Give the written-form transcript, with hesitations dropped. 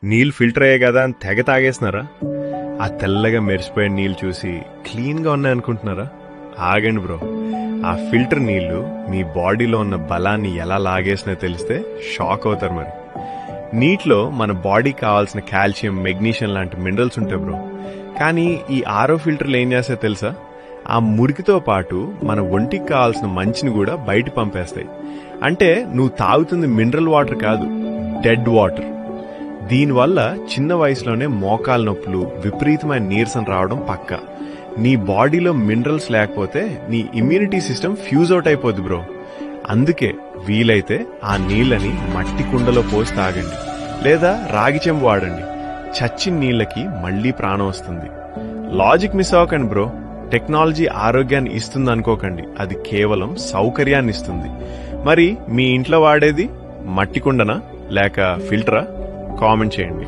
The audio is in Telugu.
నీళ్ళు ఫిల్టర్ అయ్యే కదా అని తెగ తాగేస్తున్నారా? ఆ తెల్లగా మెరిసిపోయిన నీళ్ళు చూసి క్లీన్గా ఉన్నాయనుకుంటున్నారా? ఆగండి బ్రో. ఆ ఫిల్టర్ నీళ్లు మీ బాడీలో ఉన్న బలాన్ని ఎలా లాగేసినా తెలిస్తే షాక్ అవుతారు. మరి నీటిలో మన బాడీకి కావాల్సిన కాల్షియం, మెగ్నీషియం లాంటి మినరల్స్ ఉంటాయి బ్రో. కానీ ఈ ఆరో ఫిల్టర్లు ఏం చేస్తాయో తెలుసా? ఆ మురికితో పాటు మన ఒంటికి కావాల్సిన మంచిని కూడా బయట పంపేస్తాయి. అంటే నువ్వు తాగుతుంది మినరల్ వాటర్ కాదు, డెడ్ వాటర్. దీనివల్ల చిన్న వయసులోనే మోకాలు నొప్పులు, విపరీతమైన నీరసం రావడం పక్కా. నీ బాడీలో మినరల్స్ లేకపోతే నీ ఇమ్యూనిటీ సిస్టమ్ ఫ్యూజ్ అవుట్ అయిపోద్ది బ్రో. అందుకే వీలైతే ఆ నీళ్ళని మట్టి కుండలో పోసి తాగండి, లేదా రాగి చెంబు వాడండి. చచ్చిన నీళ్ళకి మళ్లీ ప్రాణం వస్తుంది. లాజిక్ మిస్ అవ్వకండి బ్రో. టెక్నాలజీ ఆరోగ్యాన్ని ఇస్తుంది అనుకోకండి, అది కేవలం సౌకర్యాన్ని ఇస్తుంది. మరి మీ ఇంట్లో వాడేది మట్టి కుండనా లేక ఫిల్టరా? కామెంట్ చేయండి.